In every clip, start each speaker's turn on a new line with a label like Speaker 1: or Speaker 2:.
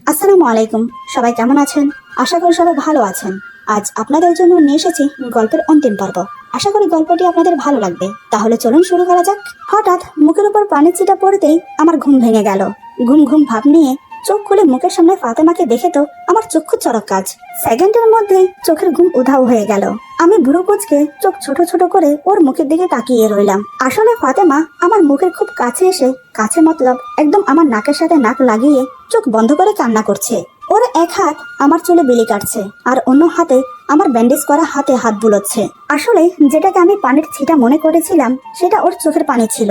Speaker 1: আসসালামু আলাইকুম। সবাই কেমন আছেন? আশা করি সবাই ভালো আছেন। আজ আপনাদের জন্য নিয়ে এসেছি গল্পের অন্তিম পর্ব। আশা করি গল্পটি আপনাদের ভালো লাগবে। তাহলে চলুন শুরু করা যাক। হঠাৎ মুখের উপর পানির ছিটা পড়তেই আমার ঘুম ভেঙে গেল। ঘুম ঘুম ভাব নিয়ে চোখ খুলে মুখের সামনে ফাতেমাকে দেখে তো আমার চক্ষু চড়ক কাজ। সেকেন্ডের মধ্যেই চোখের ঘুম উধাও হয়ে গেল। আমি ভুরু কুঁচকে চোখ ছোট ছোট করে ওর মুখের দিকে তাকিয়ে রইলাম। আসলে ফাতেমা আমার মুখের খুব কাছে এসে, কাছে মতলব একদম আমার নাকের সাথে নাক লাগিয়ে চোখ বন্ধ করে কান্না করছে। ওর এক হাত আমার চুলে বিলি কাটছে আর অন্য হাতে আমার ব্যান্ডেজ করা হাতে হাত বুলোচ্ছে। আসলে যেটাকে আমি পানির ছিটা মনে করেছিলাম সেটা ওর চোখের পানি ছিল,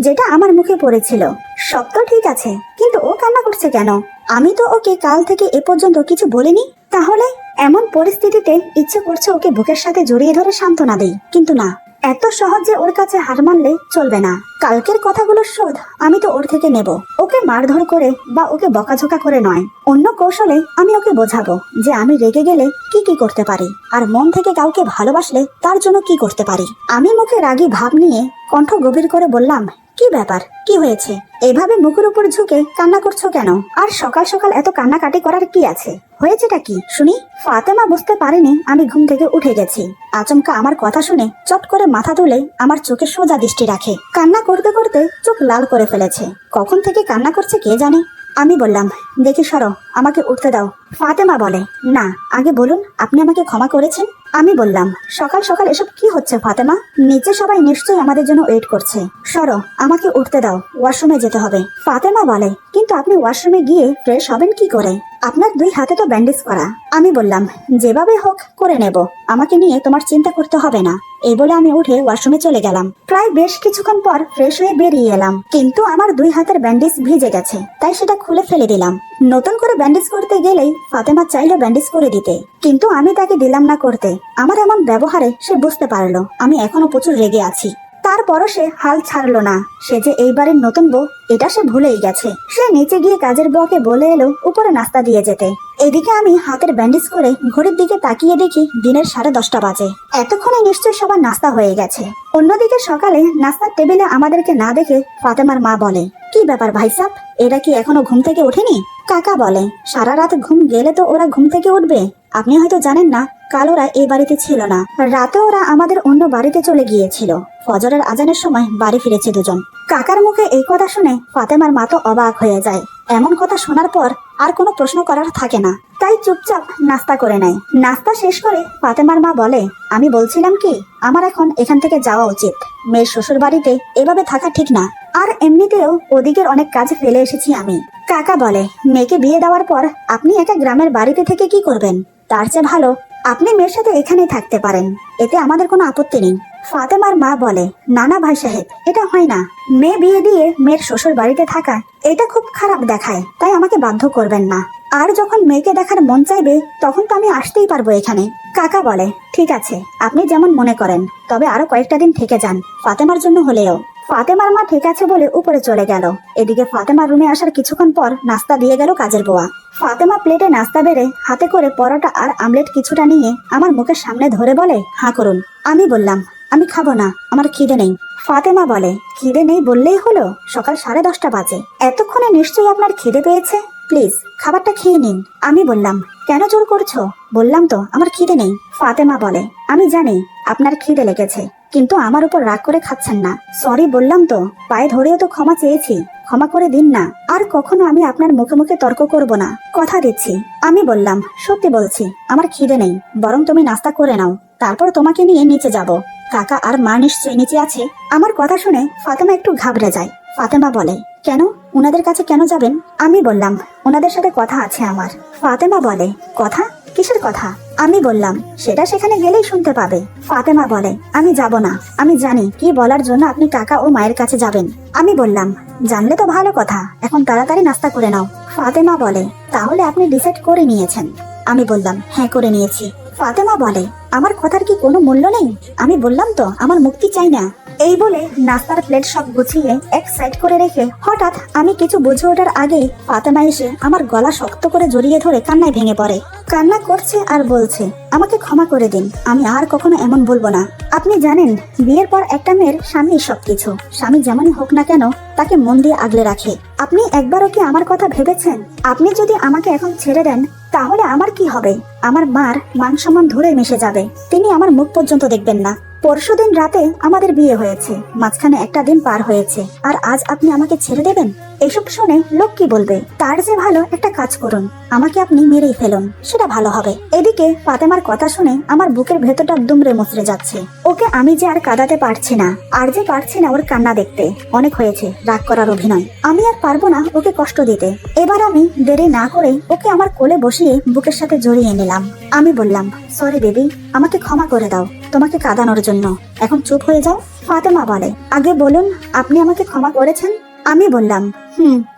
Speaker 1: যেটা আমার মুখে পড়েছিল। সব তো ঠিক আছে, কিন্তু ও কান্না করছে কেন? আমি তো ওকে কাল থেকে এ পর্যন্ত কিছু বলিনি। তাহলে এমন পরিস্থিতিতে ইচ্ছে করছে ওকে বুকের সাথে জড়িয়ে ধরে সান্ত্বনা দেই, কিন্তু না, এত সহজে ওর কাছে হার মানলে চলবে না। কালকের কথাগুলোর শোধ আমি তো ওর থেকে নেব। ওকে মারধর করে বা ওকে বকাঝোকা করে নয়, অন্য কৌশলে আমি ওকে বোঝাবো যে আমি রেগে গেলে কি কি করতে পারি, আর মন থেকে কাউকে ভালোবাসলে তার জন্য কি করতে পারি। আমি মুখে রাগী ভাব নিয়ে কণ্ঠ গভীর করে বললাম, কি ব্যাপার, কি হয়েছে? এভাবে মুখের উপর ঝুঁকে কান্না করছো কেন? আর সকাল সকাল এত কান্নাকাটি করার কি আছে? হয়েছেটা কি শুনি? ফাতেমা বুঝতে পারেনি আমি ঘুম থেকে উঠে গেছি। আচমকা আমার কথা শুনে চট করে মাথা তুলে আমার চোখে সোজা দৃষ্টি রাখে। কান্না করতে করতে চোখ লাল করে ফেলেছে। কখন থেকে কান্না করছে কে জানে। আমি বললাম, দেখি সরো, আমাকে উঠতে দাও। ফাতেমা বলে, না, আগে বলুন আপনি আমাকে ক্ষমা করেছেন। আমি বললাম, সকাল সকাল এসব কি হচ্ছে ফাতেমা? নিচে সবাই নিশ্চয়ই আমাদের জন্য ওয়েট করছে। সরো, আমাকে উঠতে দাও, ওয়াশরুমে যেতে হবে। ফাতেমা বলে, কিন্তু আপনি ওয়াশরুমে গিয়ে ফ্রেশ হবেন কি করে? আপনার দুই হাতে তো ব্যান্ডেজ করা। আমি বললাম, যেভাবে হোক করে নেব, আমাকে নিয়ে তোমার চিন্তা করতে হবে না। এই বলে আমি উঠে ওয়াশরুমে চলে গেলাম। প্রায় বেশ কিছুক্ষণ পর ফ্রেশ হয়ে বেরিয়ে এলাম, কিন্তু আমার দুই হাতের ব্যান্ডেজ ভিজে গেছে, তাই সেটা খুলে ফেলে দিলাম। নতুন করে ব্যান্ডেজ করতে গেলেই ফাতেমা চাইলো ব্যান্ডেজ করে দিতে, কিন্তু আমি তাকে দিলাম না করতে। আমার এমন ব্যবহারে সে বুঝতে পারলো আমি এখনো প্রচুর রেগে আছি। তারপরও সে হাল ছাড়লো না। সে যে এইবারের নতুন বউ এটা সে ভুলেই গেছে। সে নিচে গিয়ে কাজের বউকে বলে এলো উপরে নাস্তা দিয়ে যেতে। এদিকে আমি হাতের ব্যান্ডেজ করে ঘড়ির দিকে তাকিয়ে দেখি দিনের 10:30 বাজে। এতক্ষণে নিশ্চয় সবার নাস্তা হয়ে গেছে। অন্যদিকে সকালে নাস্তার টেবিলে আমাদেরকে না দেখে ফাতেমার মা বলে, কি ব্যাপার ভাইসাব, এরা কি এখনো ঘুম থেকে ওঠেনি? কাকা বলে, সারা রাত ঘুম গেলে তো ওরা ঘুম থেকে উঠবে। আপনি হয়তো জানেন না, কাল ওরা এই বাড়িতে ছিল না। রাতে ওরা আমাদের অন্য বাড়িতে চলে গিয়েছিল। ফজরের আজানের সময় বাড়ি ফিরেছে দুজন। কাকার মুখে এই কথা শুনে ফাতেমার মা তো অবাক হয়ে যায়। এমন কথা শোনার পর আর কোনো প্রশ্ন করার থাকে না, তাই চুপচাপ নাস্তা করে নেয়। নাস্তা শেষ করে ফাতেমার মা বলে, আমি বলছিলাম কি, আমার এখন এখান থেকে যাওয়া উচিত। মেয়ের শ্বশুর বাড়িতে এভাবে থাকা ঠিক না, আর এমনিতেও ওদিকের অনেক কাজ ফেলে এসেছি আমি। কাকা বলে, মেয়েকে বিয়ে দেওয়ার পর আপনি একা গ্রামের বাড়িতে থেকে কি করবেন? তার চেয়ে ভালো আপনি মেয়ের সাথে এখানেই থাকতে পারেন, এতে আমাদের কোনো আপত্তি নেই। ফাতেমার মা বলে, না না ভাই সাহেব, এটা হয় না। মেয়ে বিয়ে দিয়ে মেয়ের শ্বশুর বাড়িতে থাকা এটা খুব খারাপ দেখায়, তাই আমাকে বাধ্য করবেন না। আর যখন মেয়েকে দেখার মন চাইবে তখন তো আমি আসতেই পারবো এখানে। কাকা বলে, ঠিক আছে, আপনি যেমন মনে করেন, তবে আরো কয়েকটা দিন থেকে যান, ফাতেমার জন্য হলেও। ফাতেমার মা ঠিক আছে বলে উপরে চলে গেল। এদিকে ফাতেমার রুমে আসার কিছুক্ষণ পর নাস্তা দিয়ে গেল কাজের বুয়া। ফাতেমা প্লেটে নাস্তা বেড়ে হাতে করে পরোটা আর আমলেট কিছুটা নিয়ে আমার মুখের সামনে ধরে বলে, হাঁ করুন। আমি বললাম, আমি খাবো না, আমার খিদে নেই। ফাতেমা বলে, খিদে নেই বললেই হলো? সকাল 10:30 বাজে, এতক্ষণে নিশ্চয়ই আপনার খিদে পেয়েছে, প্লিজ খাবারটা খেয়ে নিন। আমি বললাম, কেন জোর করছো? বললাম তো আমার খিদে নেই। ফাতেমা বলে, আমি জানি আপনার খিদে লেগেছে, কিন্তু আমার উপর রাগ করে খাচ্ছেন না। সরি বললাম তো, পায়ে ধরেও তো ক্ষমা চেয়েছি, ক্ষমা করে দিন না। আর কখনো আমি আপনার মুখে মুখে তর্ক করব না, কথা দিচ্ছি। আমি বললাম, সত্যি বলছি, আমার খিদে নেই, বরং তুমি নাস্তা করে নাও, তারপর তোমাকে নিয়ে নিচে যাব। কাকা আর মা নিশ্চয়ই নিচে আছে। আমার কথা শুনে ফাতেমা একটু ঘাবড়ে যায়। ফাতেমা বলে, কেন, উনাদের কাছে কেন যাবেন? আমি বললাম, ওনাদের সাথে কথা আছে আমার। ফাতেমা বলে, কথা? কিসের কথা? আমি বললাম, সেটা সেখানে গেলেই শুনতে পাবে। ফাতেমা বলে, আমি যাব না, আমি জানি কি বলার জন্য আপনি কাকা ও মায়ের কাছে যাবেন। আমি বললাম, জানলে তো ভালো কথা, এখন তাড়াতাড়ি নাস্তা করে নাও। ফাতেমা বলে, তাহলে আপনি ডিসাইড করে নিয়েছেন? আমি বললাম, হ্যাঁ করে নিয়েছি। ফাতেমা বলে, আমার কথার কি কোনো মূল্য নেই? আমি বললাম তো আমার মুক্তি চাই না। এই বলে নাস্তার প্লেট সব গুছিয়ে এক সাইড করে রেখে হঠাৎ আমি কিছু বুঝে ওঠার আগেই ফাতেমা এসে আমার গলা শক্ত করে জড়িয়ে ধরে কান্নায় ভেঙে পড়ে। কান্না করছে আর বলছে, আমাকে ক্ষমা করে দিন, আমি আর কখনো এমন বলবো না। আপনি জানেন, বিয়ের পর একটা মেয়ের স্বামী সবকিছু। স্বামী যেমনই হোক না কেন তাকে মন দিয়ে আগলে রাখে। আপনি একবারও কি আমার কথা ভেবেছেন? আপনি যদি আমাকে এখন ছেড়ে দেন তাহলে আমার কি হবে? আমার মার মান সম্মান ধরে মিশে যাবে। তিনি আমার মুখ পর্যন্ত দেখবেন না। পরশুদিন রাতে আমাদের বিয়ে হয়েছে, মাঝখানে একটা দিন পার হয়েছে, আর আজ আপনি আমাকে ছেড়ে দেবেন? এসব শুনে লোক কি বলবে? তার যে ভালো একটা কাজ করুন, আমাকে আপনি মেরেই ফেলুন, সেটা ভালো হবে। এদিকে ফাতেমার কথা শুনে আমার বুকের ভেতরটা দুমড়ে মুচড়ে যাচ্ছে। ওকে আমি যে আর কাঁদাতে পারছি না, আর যে পারছি না ওর কান্না দেখতে। অনেক হয়েছে রাগ করার অভিনয়, আমি আর পারবো না ওকে কষ্ট দিতে। এবার আমি দেরি না করে ওকে আমার কোলে বসিয়ে বুকের সাথে জড়িয়ে নিলাম। আমি বললাম, সরি বেবি, আমাকে ক্ষমা করে দাও তোমাকে কাঁদানোর জন্য। এখন চুপ হয়ে যাও। ফাতেমা বলে, আগে বলুন আপনি আমাকে ক্ষমা করেছেন? আমি বললাম,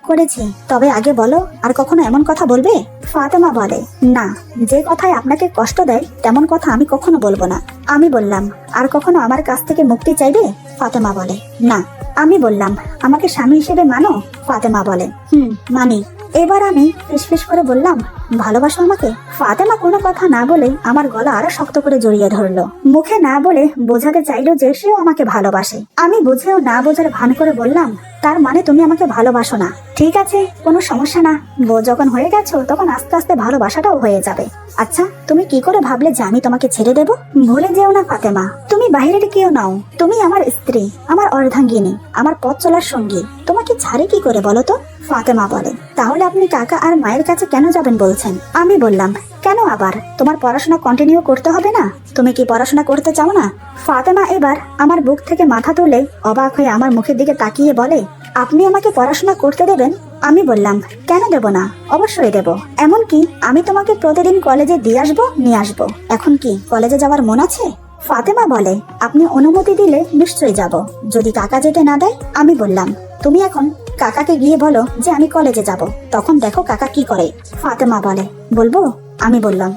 Speaker 1: করেছি। তবে আগে বলো, আর কখনো এমন কথা বলবে? ফাতেমা বলে, না, যে কথায় আপনাকে কষ্ট দেয় তেমন কথা আমি কখনো বলবো না। আমি বললাম, আর কখনো আমার কাছ থেকে মুক্তি চাইবে? ফাতেমা বলে, না। আমি বললাম, আমাকে স্বামী হিসেবে মানো? ফাতেমা বলে, মানি। এবার আমি ফিসফিস করে বললাম, ভালোবাসো আমাকে? ফাতেমা কোনো কথা না বলে আমার গলা আরো শক্ত করে জড়িয়ে ধরলো। মুখে না বলে বোঝাতে চাইলো যে সেও আমাকে ভালোবাসে। আমি বুঝেও না বোঝার ভান করে বললাম, তার মানে তুমি আমাকে ভালোবাসো না? ঠিক আছে, কোনো সমস্যা না। বউ যখন হয়ে গেছো তখন আস্তে আস্তে ভালোবাসাটাও হয়ে যাবে। আচ্ছা, তুমি কি করে ভাবলে যে আমি তোমাকে ছেড়ে দেব? ভুলে যেও না ফাতেমা, তুমি বাইরের কেউ নাও। তুমি আমার স্ত্রী, আমার অর্ধাঙ্গিনী, আমার পথ চলার সঙ্গী। তোমাকে ছাড়ে কি করে বলো তো? ফাতেমা বলে, তাহলে আপনি কাকা আর মায়ের কাছে কেন যাবেন বলছেন? আমি বললাম, কেন আবার? তোমার পড়াশোনা কন্টিনিউ করতে হবে না? তুমি কি পড়াশোনা করতে চাও না? ফাতেমা এবার আমার বুক থেকে মাথা তুলে অবাক হয়ে আমার মুখের দিকে তাকিয়ে বলে, আপনি আমাকে পড়াশোনা করতে দেবেন? আমি বললাম, কেন দেব না, অবশ্যই দেব। এমনকি আমি তোমাকে প্রতিদিন কলেজে দিয়ে আসবো, নিয়ে আসবো। এখন কি কলেজে যাওয়ার মন আছে? ফাতেমা বলে, আপনি অনুমতি দিলে নিশ্চয়ই যাব, যদি কাকা যেতে না দেয়। আমি বললাম, তুমি এখন কাকাকে গিয়ে বলো যে আমি কলেজে যাব, তখন দেখো কাকা কি করে। ফাতেমা বলে, বলবো? আমি বললাম,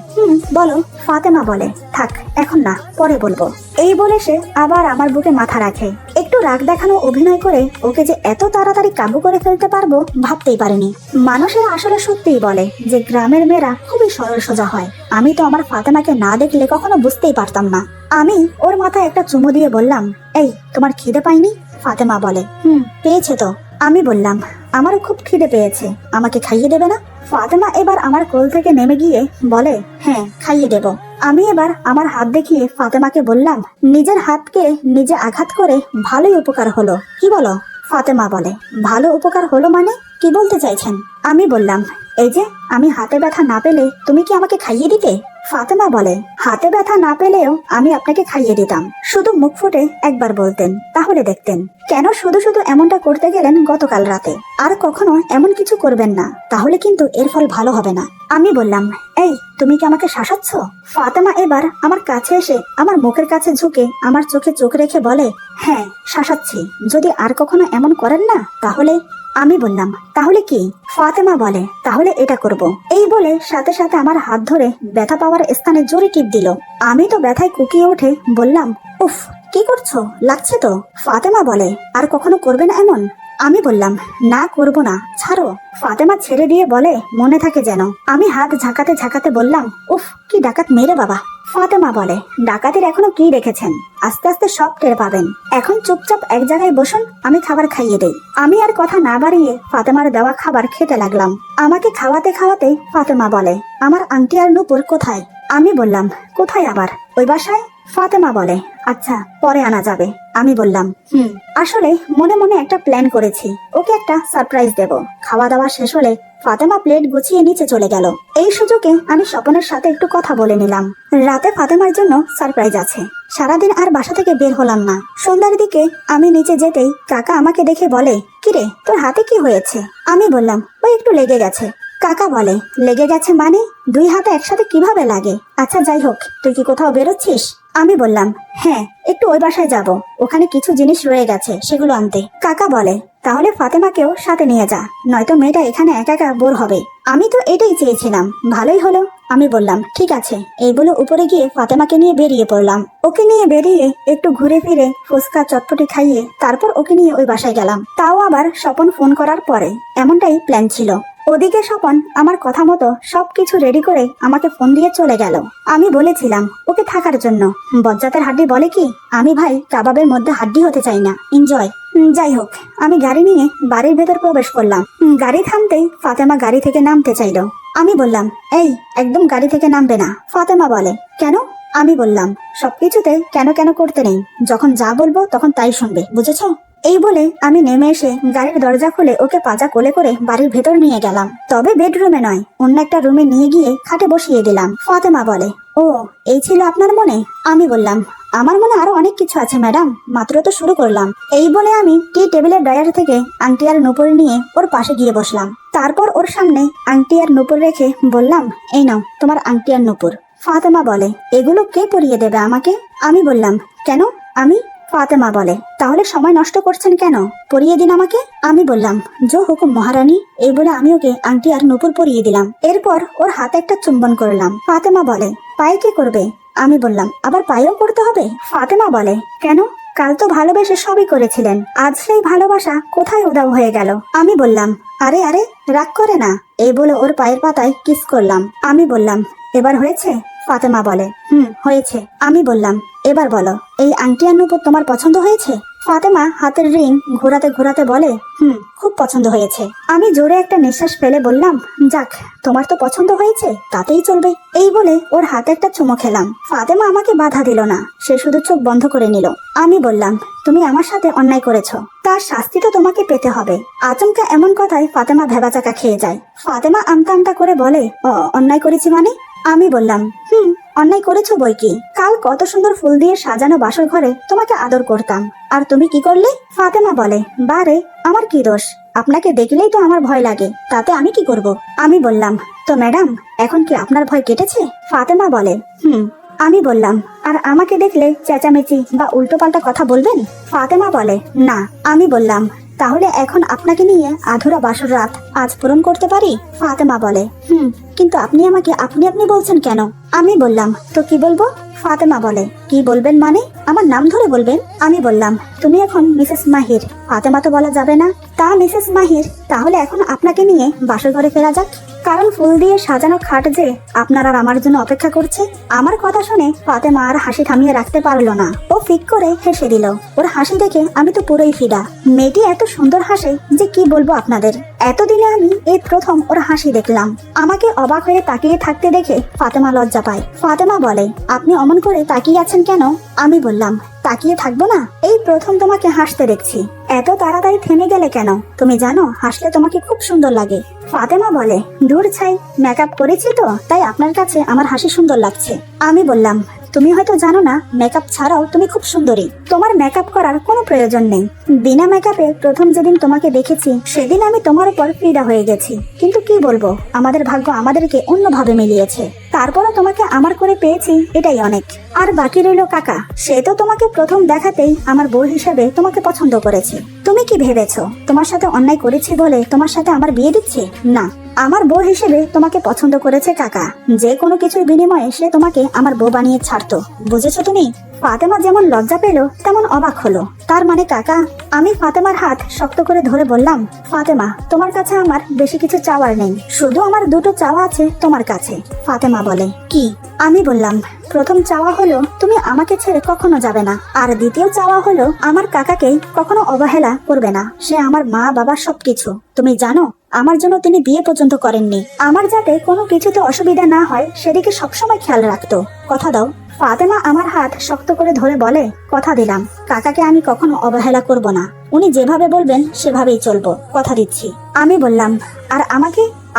Speaker 1: বলো। ফাতেমা বলে, থাক, এখন না, পরে বলবো। এই বলে সে আবার আমার বুকে মাথা রাখে। একটু রাগ দেখানো অভিনয় করে ওকে যে এত তাড়াতাড়ি কাবু করে ফেলতে পারবো ভাবতেই পারিনি। মানুষের আসলে সত্যিই বলে যে গ্রামের মেয়েরা খুবই সরল সোজা হয়। আমি তো আমার ফাতেমাকে না দেখলে কখনো বুঝতেই পারতাম না। আমি ওর মাথায় একটা চুমু দিয়ে বললাম, এই, তোমার খিদে পাইনি? ফাতেমা বলে, পেয়েছে তো। আমি বললাম, আমারও খুব খিদে পেয়েছে, আমাকে খাইয়ে দেবে না? ফাতেমা এবার আমার কোল থেকে নেমে গিয়ে বলে, হ্যাঁ, খাইয়ে দেব। আমি এবার আমার হাত দেখিয়ে ফাতেমাকে বললাম, নিজের হাতকে নিজে আঘাত করে ভালোই উপকার হলো, কি বলো? ফাতেমা বলে, ভালো উপকার হলো মানে কি বলতে চাইছেন? আমি বললাম, এই যে আমি হাতে ব্যথা না পেলে তুমি কি আমাকে খাইয়ে দিতে? ফাতেমা বলে, হাতে ব্যথা না পেলেও আমি আপনাকে খাইয়ে দিতাম, শুধু মুখ ফুটে একবার বলতেন, তাহলে দেখতেন। কেন শুধু শুধু এমনটা করতে গেলেন গতকাল রাতে? আর কখনো এমন কিছু করবেন না, তাহলে কিন্তু এর ফল ভালো হবে না। আমি বললাম, এই, তুমি কি আমাকে শাসাচ্ছ? ফাতেমা এবার আমার কাছে এসে আমার মুখের কাছে ঝুঁকে আমার চোখে চোখ রেখে বলে, হ্যাঁ, শাসাচ্ছি। যদি আর কখনো এমন করেন না তাহলে। আমি বললাম, তাহলে কি? ফাতেমা বলে, তাহলে এটা করব। এই বলে সাথে সাথে আমার হাত ধরে ব্যথা পাওয়ার স্থানে জোরে টিপ দিল। আমি তো ব্যথায় কুকিয়ে উঠে বললাম, উফ, কি করছো? লাগছে তো। ফাতেমা বলে, আর কখনো করবে না এমন? আমি বললাম, না, করব না, ছাড়ো। ফাতেমা ছেড়ে দিয়ে বলে, মনে থাকে যেন। আমি হাত ঝাঁকাতে ঝাঁকাতে বললাম, উফ, কি ডাকাত মেরে বাবা। ফাতেমা বলে, ডাকাতের এখনো কি রেখেছেন? আস্তে আস্তে সব টের পাবেন। এখন চুপচাপ এক জায়গায় বসুন, আমি খাবার খাইয়ে দেই। আমি আর কথা না বাড়িয়ে ফাতেমার দেওয়া খাবার খেতে লাগলাম। আমাকে খাওয়াতে খাওয়াতে ফাতেমা বলে, আমার আংটি আর নূপুর কোথায়? আমি বললাম, কোথায় আবার? ওই বাসায়। ফাতেমা বলে, আচ্ছা, পরে আনা যাবে। আমি বললাম, আসলে মনে মনে একটা প্ল্যান করেছি, ওকে একটা সারপ্রাইজ দেব। খাওয়া দাওয়া শেষ হলে ফাতেমা প্লেট গুছিয়ে নিচে চলে গেল। এই সুযোগে আমি স্বপনের সাথে একটু কথা বলে নিলাম। রাতে ফাতেমার জন্য সারপ্রাইজ আছে। সারাদিন আর বাসা থেকে বের হলাম না। সন্ধ্যার দিকে আমি নিচে যেতেই কাকা আমাকে দেখে বলে, কিরে, তোর হাতে কি হয়েছে? আমি বললাম, ওই একটু লেগে গেছে। কাকা বলে, লেগে গেছে মানে? দুই হাতে একসাথে কিভাবে লাগে? আচ্ছা, যাই হোক, তুই কি কোথাও বেরোচ্ছিস? আমি বললাম, হ্যাঁ, একটু ওই বাসায় যাব, ওখানে কিছু জিনিস রয়ে গেছে, সেগুলো আনতে। কাকা বলে, তাহলে ফাতেমাকেও সাথে নিয়ে যা, নয়তো মেয়েটা এখানে একা একা বোর হবে। আমি তো এটাই চেয়েছিলাম, ভালোই হলো। আমি বললাম, ঠিক আছে। এই বলে উপরে গিয়ে ফাতেমাকে নিয়ে বেরিয়ে পড়লাম। ওকে নিয়ে বেরিয়ে একটু ঘুরে ফিরে ফুচকা চটপটি খাইয়ে তারপর ওকে নিয়ে ওই বাসায় গেলাম। তাও আবার স্বপন ফোন করার পরে। এমনটাই প্ল্যান ছিল। ওদিকে স্বপন আমার কথা মতো সবকিছু রেডি করে আমাকে ফোন দিয়ে চলে গেল। আমি বলেছিলাম ওকে থাকার জন্য। বজ্জাতের হাড্ডি বলে কি, আমি ভাই কাবাবের মধ্যে হাড্ডি হতে চাই না, এনজয়। যাই হোক, আমি গাড়ি নিয়ে বাড়ির ভেতর প্রবেশ করলাম। গাড়ি থামতেই ফাতেমা গাড়ি থেকে নামতে চাইলো। আমি বললাম, এই একদম গাড়ি থেকে নামবে না। ফাতেমা বলে, কেন? আমি বললাম, সবকিছুতে কেন কেন করতে নেই, যখন যা বলবো তখন তাই শুনবে, বুঝেছো? এই বলে আমি নেমে এসে গাড়ির দরজা খুলে ওকে পাজা কোলে করে বাড়ির ভেতর নিয়ে গেলাম। তবে বেডরুমে নয়, অন্য একটা রুমে নিয়ে গিয়ে খাটে বসিয়ে দিলাম। ফাতেমা বলে, ও এই ছিল আপনার মনে? আমি বললাম, আমার মনে আরো অনেক কিছু আছে ম্যাডাম, মাত্র তো শুরু করলাম। এই বলে আমি টি টেবিলের ড্রয়ার থেকে আংটি আর নুপুর নিয়ে ওর পাশে গিয়ে বসলাম। তারপর ওর সামনে আংটি আর নুপুর রেখে বললাম, এই নাও তোমার আংটি আর নুপুর। ফাতেমা বলে, এগুলো কে পরিয়ে দেবে আমাকে? আমি বললাম, কেন আমি? ফাতেমা বলে, তাহলে সময় নষ্ট করছেন কেন, পরিয়ে দিন আমাকে। আমি বললাম, জো হুকুম মহারানী। এই বলে আমি ওকে আংটি আর নুপুর পরিয়ে দিলাম। এরপর ওর হাতে একটা চুম্বন করলাম। ফাতেমা বলে, পায়ে কে করবে? আমি বললাম, আবার পায়েও করতে হবে? ফাতেমা বলে, কেন? কাল তো ভালোবেসে সবই করেছিলেন, আজ সেই ভালোবাসা কোথায় উধাও হয়ে গেল? আমি বললাম, আরে আরে রাগ করে না। এই বলে ওর পায়ের পাতায় কিস করলাম। আমি বললাম, এবার হয়েছে? ফাতেমা বলে, হয়েছে। আমি বললাম, এবার বলো, এই আংটি আর নুপুর তোমার পছন্দ হয়েছে? ফাতেমা হাতের রিং ঘোরাতে ঘোরাতে বলে, খুব পছন্দ হয়েছে। আমি জোরে একটা নিঃশ্বাস ফেলে বললাম, যাক, তোমার তো পছন্দ হয়েছে, তাতেই চলবে। এই বলে ওর হাতে একটা চুমো খেলাম। ফাতেমা আমাকে বাধা দিল না, সে শুধু চোখ বন্ধ করে নিল। আমি বললাম, তুমি আমার সাথে অন্যায় করেছো, তার শাস্তি তো তোমাকে পেতে হবে। আচমকা এমন কথায় ফাতেমা ভেবাচাকা খেয়ে যায়। ফাতেমা আমতা আমতা করে বলে, অন্যায় করেছি মানে? আমি বললাম, অন্যায় করেছো বই কি। কাল কত সুন্দর ফুল দিয়ে সাজানো বাসর ঘরে তোমাকে আদর করতাম, আর তুমি কি করলে? ফাতেমা বলে, বারে, আমার কি দোষ? আপনাকে দেখলেই তো আমার ভয় লাগে, তাতে আমি কি করব? আমি বললাম, তো ম্যাডাম এখন কি আপনার ভয় কেটেছে? ফাতেমা বলে, আমি বললাম, আর আমাকে দেখলে চেঁচামেচি বা উল্টোপাল্টা কথা বলবেন? ফাতেমা বলে, না। আমি বললাম, তাহলে এখন আপনাকে নিয়ে আধুরা বাসর রাত আজ পূরণ করতে পারি? ফাতেমা বলে, কিন্তু আপনি আমাকে আপনি আপনি বলছেন কেন? আমি বললাম, তো কি বলবো? ফাতেমা বলে, কি বলবেন মানে? আমার নাম ধরে বলবেন। আমি বললাম, তুমি এখন মিসেস মাহির। ফাতেমা তো বলা যাবে না। তা মিসেস মাহির, তাহলে এখন আপনাকে নিয়ে বাসর ঘরে ফেরা যাক, কারণ ফুল দিয়ে সাজানো খাট যে আপনার আর আমার জন্য অপেক্ষা করছে। আমার কথা শুনে ফাতেমা আর হাসি থামিয়ে রাখতে পারলো না, ও ফিক করে হেসে দিল। ওর হাসি দেখে আমি তো পুরোই ফিদা। মেয়েটি এত সুন্দর হাসে যে কি বলবো আপনাদের। এতদিনে আমি এই প্রথম ওর হাসি দেখলাম। আমাকে অবাক হয়ে তাকিয়ে থাকতে দেখে ফাতেমা লজ্জা পায়। ফাতেমা বলে, আপনি অমন করে তাকিয়ে আছেন কেন? আমি বললাম, তাকিয়ে থাকবো না? এই প্রথম তোমাকে হাসতে দেখছি, এত তাড়াতাড়ি থেমে গেলে কেন? তুমি জানো হাসলে তোমাকে খুব সুন্দর লাগে। ফাতেমা বলে, দূর ছাই, মেকআপ করেছি তো তাই আপনার কাছে আমার হাসি সুন্দর লাগছে। আমি বললাম, তুমি হয়তো জানো না, মেকআপ ছাড়াও তুমি খুব সুন্দরী, তোমার মেকআপ করার কোনো প্রয়োজন নেই। বিনা মেকআপে প্রথম যেদিন তোমাকে দেখেছি সেদিন আমি তোমার উপর ফিদা হয়ে গেছি। কিন্তু কি বলবো, আমাদের ভাগ্য আমাদেরকে অন্যভাবে মিলিয়েছে। তারপরও তোমাকে আমার করে পেয়েছি, এটাই অনেক। আর বাকি রইল কাকা, সে তো তোমাকে প্রথম দেখাতেই আমার বউ হিসেবে তোমাকে পছন্দ করেছে। তুমি কি ভেবেছো তোমার সাথে অন্যায় করেছি বলে তোমার সাথে আমার বিয়ে দিচ্ছে? না, আমার বউ হিসেবে তোমাকে পছন্দ করেছে কাকা। যে কোনো কিছুর বিনিময়ে সে তোমাকে আমার বউ বানিয়ে ছাড়তো, বুঝেছো তুমি? ফাতেমা যেমন লজ্জা পেল তেমন অবাক হলো। তার মানে কাকা? আমি ফাতেমার হাত শক্ত করে ধরে বললাম, ফাতেমা, তোমার কাছে আমার বেশি কিছু চাওয়ার নেই, শুধু আমার দুটো চাওয়া আছে তোমার কাছে। ফাতেমা বলে, কি? আমি বললাম, প্রথম চাওয়া হলো তুমি আমাকে ছেড়ে কখনো যাবে না, আর দ্বিতীয় চাওয়া হলো আমার কাকাকে কখনো অবহেলা করবে না। সে আমার মা বাবা সবকিছু। তুমি জানো আমার জন্য তিনি বিয়ে পর্যন্ত করেননি। আমার যাতে কোনো কিছুতে অসুবিধা না হয় সেদিকে সবসময় খেয়াল রাখতো। কথা দাও? ফাতেমা আমার হাত শক্ত করে ধরে বলে, কথা দিলাম, কাকাকে আমি কখনো অবহেলা করব না। উনি যেভাবে বলবেন সেভাবেই চলবো, কথা দিচ্ছি। আমি বললাম, আর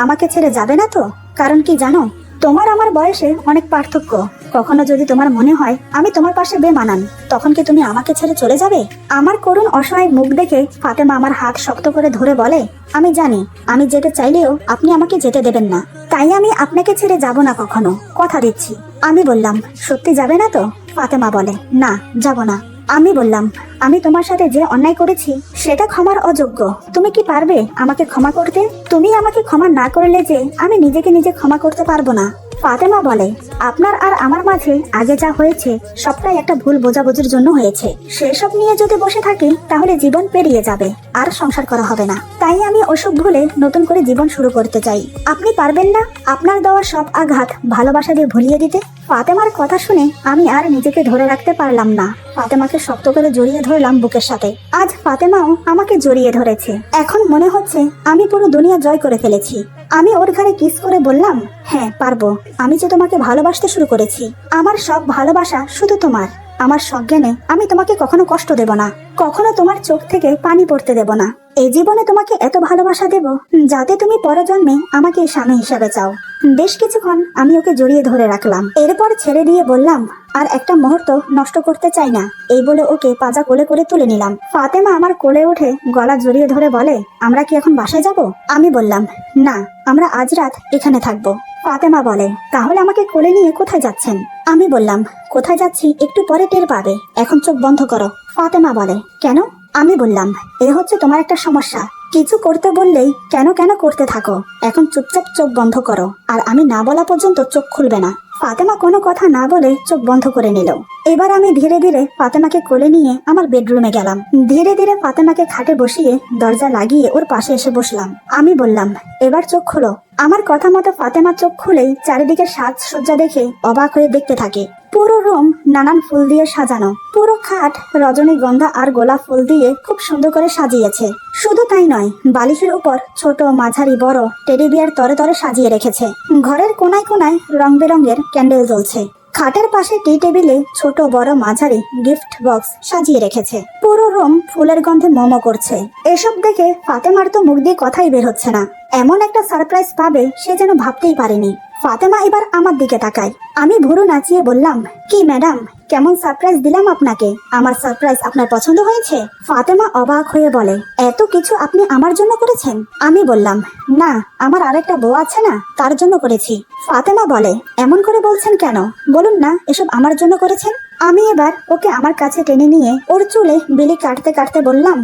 Speaker 1: আমাকে ছেড়ে যাবে না তো? কারণ কি জানো, তোমার আমার বয়সে অনেক পার্থক্য। কখনো যদি তোমার মনে হয় আমি তোমার পাশে বেমানান, তখন কি তুমি আমাকে ছেড়ে চলে যাবে? আমার করুণ অসহায় মুখ দেখে ফাতেমা আমার হাত শক্ত করে ধরে বলে, আমি জানি আমি যেতে চাইলেও আপনি আমাকে যেতে দেবেন না, তাই আমি আপনাকে ছেড়ে যাব না কখনো, কথা দিচ্ছি। আমি বললাম, সত্যি যাবে না তো? ফাতেমা বলে, না, যাব না। আমি বললাম, আমি তোমার সাথে যে অন্যায় করেছি সেটা ক্ষমার অযোগ্য। তুমি কি পারবে আমাকে ক্ষমা করতে? তুমি আমাকে ক্ষমা না করলে যে আমি নিজেকে নিজে ক্ষমা করতে পারবো না। ফাতেমা বলে, আপনার আর আমার মাঝে আগে যা হয়েছে সবটাই একটা ভুল বোঝাবুঝির জন্য হয়েছে। সেসব নিয়ে যদি বসে থাকি তাহলে জীবন পেরিয়ে যাবে, আর সংসার করা হবে না। তাই আমি ওসব ভুলে নতুন করে জীবন শুরু করতে চাই। আপনি পারবেন না আপনার দেওয়া সব আঘাত ভালোবাসা দিয়ে ভুলিয়ে দিতে? ফাতেমার কথা শুনে আমি আর নিজেকে ধরে রাখতে পারলাম না। ফাতেমাকে শক্ত করে জড়িয়ে ধরলাম বুকের সাথে। আজ ফাতেমাও আমাকে জড়িয়ে ধরেছে। এখন মনে হচ্ছে আমি পুরো দুনিয়া জয় করে ফেলেছি। আমি ওর ঘাড়ে কিস করে বললাম, হ্যাঁ পারবো। আমি যে তোমাকে ভালোবাসতে শুরু করেছি। আমার সব ভালোবাসা শুধু তোমার। আমার সজ্ঞানে আমি তোমাকে কখনো কষ্ট দেব না, কখনো তোমার চোখ থেকে পানি পড়তে দেব না। এই জীবনে তোমাকে এত ভালোবাসা দেব যাতে তুমি পরজন্মে আমাকে স্বামী হিসাবে চাও। বেশ কিছুক্ষণ আমি ওকে জড়িয়ে ধরে রাখলাম, এরপর ছেড়ে দিয়ে বললাম, আর একটা মুহূর্ত নষ্ট করতে চাই না। এই বলে ওকে পাজা কোলে করে তুলে নিলাম। ফাতেমা আমার কোলে উঠে গলা জড়িয়ে ধরে বলে, আমরা কি এখন বাসায় যাব? আমি বললাম, না, আমরা আজ রাত এখানে থাকবো। ফাতেমা বলে, তাহলে আমাকে কোলে নিয়ে কোথায় যাচ্ছেন? আমি বললাম, কোথায় যাচ্ছি একটু পরে টের পাবে, এখন চোখ বন্ধ করো। ফাতেমা বলে, কেন? আমি বললাম, এ হচ্ছে তোমার একটা সমস্যা। কিছু করতে বললেই কেন কেন করতে থাকো। এখন চুপচাপ চোখ বন্ধ করো, আর আমি না বলা পর্যন্ত চোখ খুলবে না। ফাতেমা কোনো কথা না বলে চোখ বন্ধ করে নিল। এবার আমি ধীরে ধীরে ফাতেমাকে কোলে নিয়ে আমার বেডরুমে গেলাম। ধীরে ধীরে ফাতেমাকে খাটে বসিয়ে দরজা লাগিয়ে ওর পাশে এসে বসলাম। আমি বললাম, এবার চোখ খোলো। আমার কথা মতো ফাতেমা চোখ খুলেই চারিদিকে সাজসজ্জা দেখে অবাক হয়ে দেখতে থাকে। পুরো রুম নানান ফুল দিয়ে সাজানো, পুরো খাট রজনীগন্ধা আর গোলাপ ফুল দিয়ে খুব সুন্দর করে সাজিয়েছে। শুধু তাই নয়, বালিশের উপর ছোট মাঝারি বড় টেডি বিয়ার তরে তরে সাজিয়ে রেখেছে। ঘরের কোনায় কোনায় রং বেরঙের ক্যান্ডেল জ্বলছে। খাটের পাশে টি টেবিলে ছোট বড় মাঝারি গিফট বক্স সাজিয়ে রেখেছে। পুরো রুম ফুলের গন্ধে মোমো করছে। এসব দেখে ফাতেমার তো মুখ দিয়ে কথাই বের হচ্ছে না। এমন একটা সারপ্রাইজ পাবে সে যেন ভাবতেই পারেনি। ফাতেমা এবার আমার দিকে তাকায়। আমি ভুরু নাচিয়ে বললাম, কি ম্যাডাম, কেমন সারপ্রাইজ দিলাম আপনাকে? আমার সারপ্রাইজ আপনার পছন্দ হয়েছে? ফাতেমা অবাক হয়ে বলে, এত কিছু আপনি আমার জন্য করেছেন? আমি বললাম, না, আমার আরেকটা বউ আছে না, তার জন্য করেছি। ফাতেমা বলে, এমন করে বলছেন কেন? বলুন না এসব আমার জন্য করেছেন। আমি এবার ওকে আমার কাছে টেনে নিয়ে ওর চুলে বিলি কাটতে কাটতে বললাম,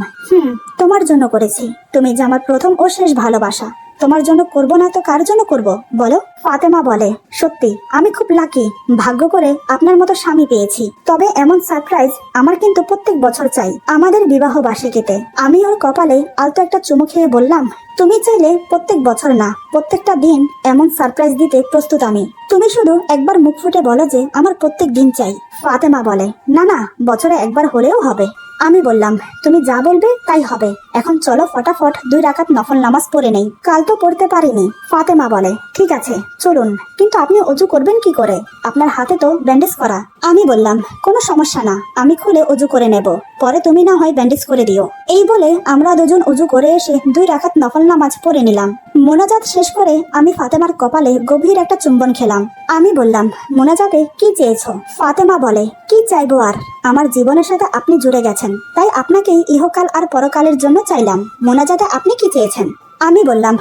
Speaker 1: তোমার জন্য করেছি। তুমি যে আমার প্রথম ও শেষ ভালোবাসা। তোমার জন্য করব না তো কার জন্য করব বলো? ফাতেমা বলে, সত্যি আমি খুব লাকি, ভাগ্য করে আপনার মতো স্বামী পেয়েছি। তবে এমন সারপ্রাইজ আমার কিন্তু প্রত্যেক বছর চাই, আমাদের বিবাহ বার্ষিকীতে। আমি ওর কপালে আলতো একটা চুমু খেয়ে বললাম, তুমি চাইলে প্রত্যেক বছর না, প্রত্যেকটা দিন এমন সারপ্রাইজ দিতে প্রস্তুত আমি। তুমি শুধু একবার মুখ ফুটে বলো যে আমার প্রত্যেক দিন চাই। ফাতেমা বলে, না না, বছরে একবার হলেও হবে। আমি বললাম, তুমি যা বলবে তাই হবে। এখন চলো ফটাফট 2 রাকাত নফল নামাজ পড়ে নেই, কাল তো পড়তে পারিনি। ফাতেমা বলে, ঠিক আছে চলুন, কিন্তু আপনি অজু করবেন কি করে? আপনার হাতে তো ব্যান্ডেজ করা। আমি বললাম, কোনো সমস্যা না, আমি খুলে অজু করে নেব, পরে তুমি না হয় ব্যান্ডেজ করে দিও। এই বলে আমরা দুজন অজু করে এসে 2 রাকাত নফল নামাজ পড়ে নিলাম। মোনাজাত শেষ করে আমি ফাতেমার কপালে গভীর একটা চুম্বন খেলাম। আমি বললাম, মোনাজাতে কি চেয়েছো? ফাতেমা বলে, কি চাইবো আর, আমার জীবনের সাথে আপনি জুড়ে গেছেন, তাই আপনাকেই ইহকাল আর পরকালের জন্য চাইলাম। মোনাজাতে আপনি কি চেয়েছেন? আমি বললাম,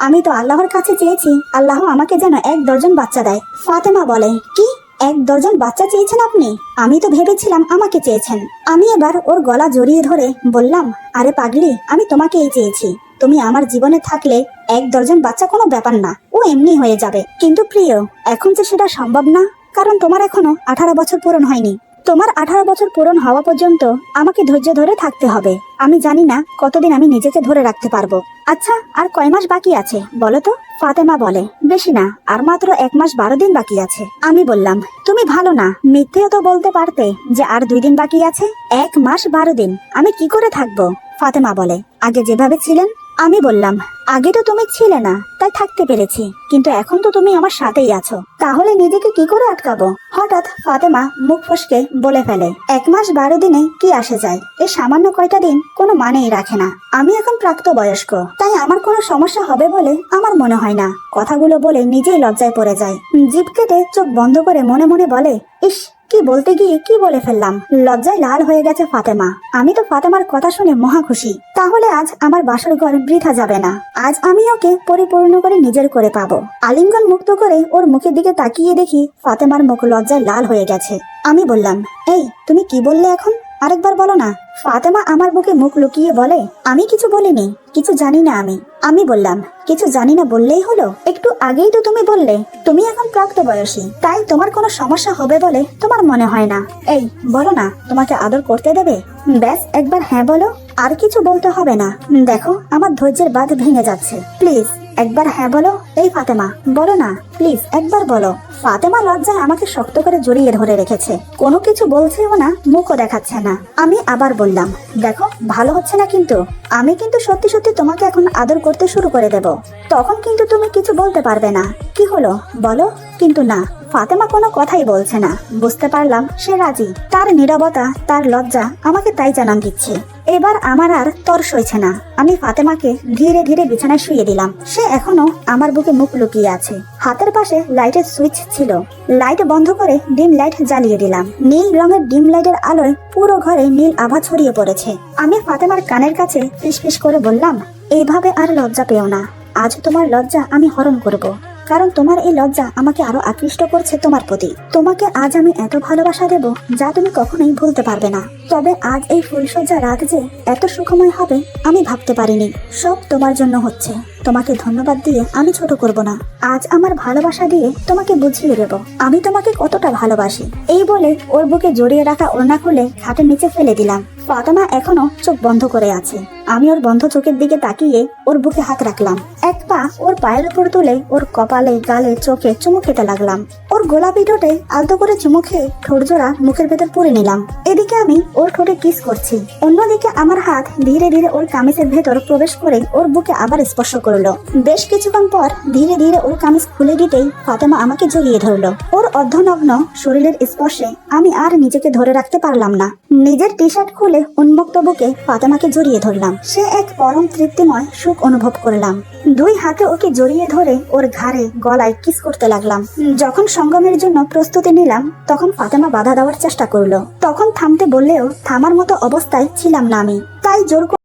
Speaker 1: আমি তো আল্লাহর কাছে চেয়েছি আল্লাহ আমাকে যেন 1 দর্জন বাচ্চা দেয়। ফাতেমা বলে, কি 1 দর্জন বাচ্চা চেয়েছেন আপনি? আমি তো ভেবেছিলাম আমাকে চেয়েছেন। আমি এবার ওর গলা জড়িয়ে ধরে বললাম, আরে পাগলি, আমি তোমাকেই চেয়েছি। তুমি আমার জীবনে থাকলে 1 দর্জন বাচ্চা কোনো ব্যাপার না, ও এমনি হয়ে যাবে। কিন্তু প্রিয়, এখন যে সেটা সম্ভব না, কারণ তোমার এখনো 18 বছর পূরণ হয়নি। তোমার 18 বছর পূরণ হওয়া পর্যন্ত আমাকে ধৈর্য ধরে থাকতে হবে। আমি জানি না কতদিন আমি নিজেকে ধরে রাখতে পারবো। আচ্ছা, আর কয় মাস বাকি আছে বলো তো? ফাতেমা বলে, বেশি না, আর মাত্র 1 মাস 12 দিন বাকি আছে। আমি বললাম, তুমি ভালো না, মিথ্যেও তো বলতে পারতে যে আর 2 দিন বাকি আছে। 1 মাস 12 দিন আমি কি করে থাকবো? ফাতেমা বলে, আগে যেভাবে ছিলেন। আমি বললাম, আগে তো তুমি ছিলে না, তাই থাকতে পেরেছি, কিন্তু এখন তো তুমি আমার সাথেই আছো, তাহলে নিজেকে কি করে আটকাবো? হঠাৎ ফাতেমা মুখ ফসকে বলে ফেলে, 1 মাস 12 দিনে কি আসে যায়? এই সামান্য কয়টা দিন কোনো মানেই রাখে না। আমি এখন প্রাপ্তবয়স্ক, তাই আমার কোনো সমস্যা হবে বলে আমার মনে হয় না। কথাগুলো বলে নিজেই লজ্জায় পড়ে যায়। জিভ কেটে চোখ বন্ধ করে মনে মনে বলে, ইস, কি বলতে গিয়ে কি বলে ফেললাম। লজ্জায় লাল হয়ে গেছে ফাতেমা। আমি তো ফাতেমার কথা শুনে মহা খুশি। তাহলে আজ আমার বাসর ঘর বৃথা যাবে না। আজ আমি ওকে পরিপূর্ণ করে নিজের করে পাবো। আলিঙ্গন মুক্ত করে ওর মুখের দিকে তাকিয়ে দেখি ফাতেমার মুখ লজ্জায় লাল হয়ে গেছে। আমি বললাম, এই তুমি কি বললে এখন? আরেকবার বলো না। ফাতেমা আমার বুকে মুখ লুকিয়ে বলে, আমি কিছু বলিনি, কিছু জানি না। আমি বললাম, কিছু জানি না বললেই হলো? একটু আগেই তো তুমি বললে তুমি এখন প্রাপ্তবয়স্ী, তাই তোমার কোনো সমস্যা হবে বলে তোমার মনে হয় না। এই বলো না, তোমাকে আদর করতে দেবে? ব্যাস একবার হ্যাঁ বলো, আর কিছু বলতে হবে না। দেখো আমার ধৈর্যের বাঁধ ভেঙে যাচ্ছে, প্লিজ একবার হ্যাঁ বলো। এই ফাতেমা বলো না, প্লিজ একবার বলো। ফাতেমা লজ্জায় আমাকে শক্ত করে জড়িয়ে ধরে রেখেছে, কোনো কিছু বলছেও না, মুখও দেখাচ্ছে না। আমি আবার বললাম, দেখো ভালো হচ্ছে না কিন্তু, আমি কিন্তু সত্যি সত্যি তোমাকে এখন আদর করতে শুরু করে দেব, তখন কিন্তু তুমি কিছু বলতে পারবে না। কি হলো বলো? কিন্তু না, ফাতেমা কোনো কথাই বলছে না। বুঝতে পারলাম সে রাজি, তার নীরবতা, তার লজ্জা আমাকে তাই জানান দিচ্ছে। এবার আমার আর তর সইছে না। আমি ফাতেমাকে ধীরে ধীরে বিছানায় শুয়ে দিলাম। সে এখনো আমার বুকে মুখ লুকিয়ে আছে। হাতের পাশে লাইটের সুইচ ছিল, লাইট বন্ধ করে ডিম লাইট জ্বালিয়ে দিলাম। নীল রঙের ডিম লাইটের আলোয় পুরো ঘরে নীল আভা ছড়িয়ে পড়েছে। আমি ফাতেমার কানের কাছে ফিসফিস করে বললাম, এইভাবে আর লজ্জা পেও না। আজ তোমার লজ্জা আমি হরণ করব, কারণ তোমার এই লজ্জা আমাকে আরো আকৃষ্ট করছে তোমার প্রতি। তোমাকে আজ আমি এত ভালোবাসা দেব যা তুমি কখনোই ভুলতে পারবে না। তবে আজ এই ফুলসজ্জা রাত যে এত সুখময় হবে আমি ভাবতে পারিনি। সব তোমার জন্য হচ্ছে। তোমাকে ধন্যবাদ দিয়ে আমি ছোট করব না। আজ আমার ভালোবাসা দিয়ে তোমাকে বুঝিয়ে দেব আমি তোমাকে কতটা ভালোবাসি। এই বলে ওর বুকে জড়িয়ে রাখা ওড়না খুলে খাটের নিচে ফেলে দিলাম। ফাতেমা এখনো চোখ বন্ধ করে আছে। আমি ওর বন্ধ চোখের দিকে তাকিয়ে ওর বুকে হাত রাখলাম। এক পা ওর পায়ের উপর তুলে ওর কপালে, গালে, চোখে চুমু খেতে লাগলাম। ওর গোলাপি ঠোঁটে আলতো করে চুমু খেয়ে ঠোঁট জোড়া মুখের ভেতর পুরে নিলাম। এদিকে আমি ওর ঠোঁটে কিস করছি, অন্যদিকে আমার হাত ধীরে ধীরে ওর কামিজের ভেতর প্রবেশ করে ওর বুকে আবার স্পর্শ করলো। বেশ কিছুক্ষণ পর ধীরে ধীরে ওর কামিজ খুলে দিতেই ফাতেমা আমাকে জড়িয়ে ধরলো। ওর অর্ধনগ্ন শরীরের স্পর্শে আমি আর নিজেকে ধরে রাখতে পারলাম না। নিজের টি শার্ট খুলে উন্মুক্ত বুকে ফাতেমাকে জড়িয়ে ধরলাম। সে এক পরম তৃপ্তিময় সুখ অনুভব করলাম। দুই হাতে ওকে জড়িয়ে ধরে ওর ঘাড়ে, গলায় কিস করতে লাগলাম। যখন সঙ্গমের জন্য প্রস্তুতি নিলাম তখন ফাতেমা বাধা দেওয়ার চেষ্টা করলো। তখন থামতে বললেও থামার মতো অবস্থায় ছিলাম না আমি, তাই জোর